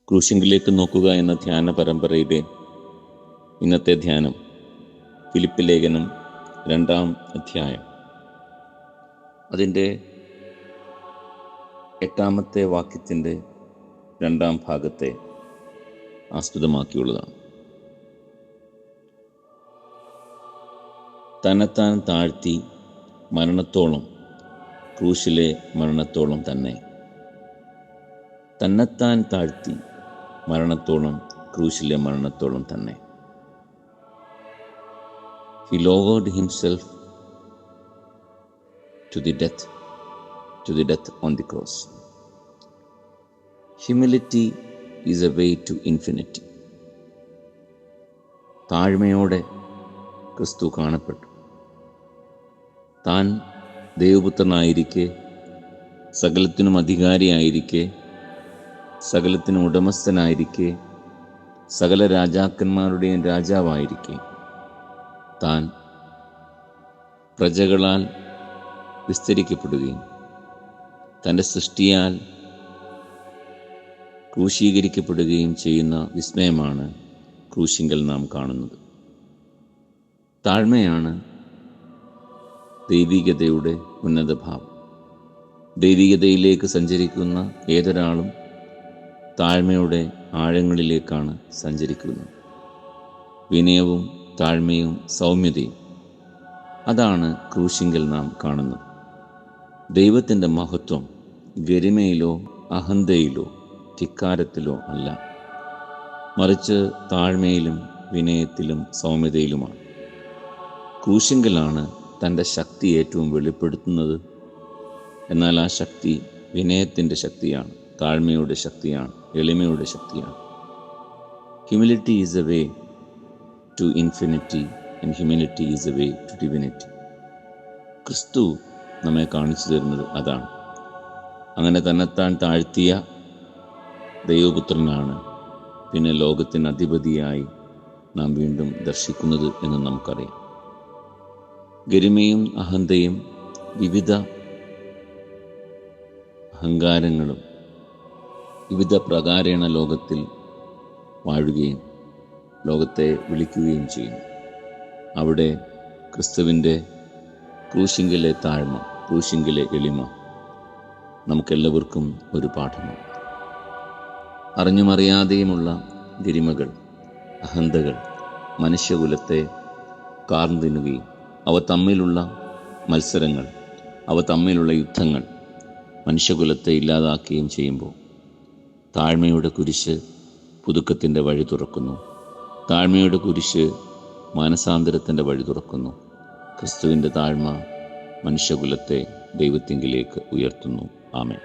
ക്രൂശിങ്കിലേക്ക് നോക്കുക എന്ന ധ്യാന പരമ്പരയിലെ ഇന്നത്തെ ധ്യാനം ഫിലിപ്പ് ലേഖനം 2-ാം അധ്യായം അതിൻ്റെ 8-ാമത്തെ വാക്യത്തിൻ്റെ 2-ാം ഭാഗത്തെ ആസ്പദമാക്കിയുള്ളതാണ്. തന്നെത്താൻ താഴ്ത്തി മരണത്തോളം, ക്രൂശിലെ മരണത്തോളം തന്നെ. തന്നെത്താൻ താഴ്ത്തി മരണത്തോളം, ക്രൂശിലെ മരണത്തോളം തന്നെ. He lowered himself to the death on the cross. Humility is a way to infinity. താഴ്മയോടെ ക്രിസ്തു കാണപ്പെട്ടു. താൻ ദൈവപുത്രനായിരിക്കെ, സകലത്തിനും അധികാരിയായിരിക്കെ, സകലത്തിനും ഉടമസ്ഥനായിരിക്കെ, സകല രാജാക്കന്മാരുടെയും രാജാവായിരിക്കെ, താൻ പ്രജകളാൽ വിസ്തരിക്കപ്പെടുകയും തൻ്റെ സൃഷ്ടിയാൽ ക്രൂശീകരിക്കപ്പെടുകയും ചെയ്യുന്ന വിസ്മയമാണ് ക്രൂശിങ്കൽ നാം കാണുന്നത്. താഴ്മയാണ് ദൈവികതയുടെ ഉന്നതഭാവം. ദൈവികതയിലേക്ക് സഞ്ചരിക്കുന്ന ഏതൊരാളും താഴ്മയുടെ ആഴങ്ങളിലേക്കാണ് സഞ്ചരിക്കുന്നത്. വിനയവും താഴ്മയും സൗമ്യതയും, അതാണ് ക്രൂശിങ്കൽ നാം കാണുന്നത്. ദൈവത്തിൻ്റെ മഹത്വം ഗരിമയിലോ അഹന്തയിലോ ധിക്കാരത്തിലോ അല്ല, മറിച്ച് താഴ്മയിലും വിനയത്തിലും സൗമ്യതയിലുമാണ്. ക്രൂശിങ്കലാണ് തൻ്റെ ശക്തി ഏറ്റവും വെളിപ്പെടുത്തുന്നത്. എന്നാൽ ആ ശക്തി വിനയത്തിൻ്റെ ശക്തിയാണ്, താഴ്മയുടെ ശക്തിയാണ്, എളിമയുടെ ശക്തിയാണ്. Humility is a way to infinity and humility is a way to divinity. ക്രിസ്തു നമ്മെ കാണിച്ചു തരുന്നത് അതാണ്. അങ്ങനെ തന്നെത്താൻ താഴ്ത്തിയ ദൈവപുത്രനാണ് പിന്നെ ലോകത്തിന് അധിപതിയായി നാം വീണ്ടും ദർശിക്കുന്നത് എന്ന് നമുക്കറിയാം. ഗരിമയും അഹന്തയും വിവിധ അഹങ്കാരങ്ങളും വിവിധ പ്രകാരേണ ലോകത്തിൽ വാഴുകയും ലോകത്തെ വിളിക്കുകയും ചെയ്യുന്നു. അവിടെ ക്രിസ്തുവിൻ്റെ ക്രൂശിങ്കിലെ താഴ്മ, ക്രൂശിങ്കിലെ എളിമ നമുക്കെല്ലാവർക്കും ഒരു പാഠമാണ്. അറിഞ്ഞുമറിയാതെയുമുള്ള ഗരിമകൾ, അഹന്തകൾ മനുഷ്യകുലത്തെ കാർന്നു തിന്നുകയും അവ തമ്മിലുള്ള മത്സരങ്ങൾ, അവ തമ്മിലുള്ള യുദ്ധങ്ങൾ മനുഷ്യകുലത്തെ ഇല്ലാതാക്കുകയും ചെയ്യുമ്പോൾ താഴ്മയുടെ കുരിശ് പുതുക്കത്തിൻ്റെ വഴി തുറക്കുന്നു. താഴ്മയുടെ കുരിശ് മാനസാന്തരത്തിൻ്റെ വഴി തുറക്കുന്നു. ക്രിസ്തുവിൻ്റെ താഴ്മ മനുഷ്യകുലത്തെ ദൈവത്തിങ്കിലേക്ക് ഉയർത്തുന്നു. ആമേൻ.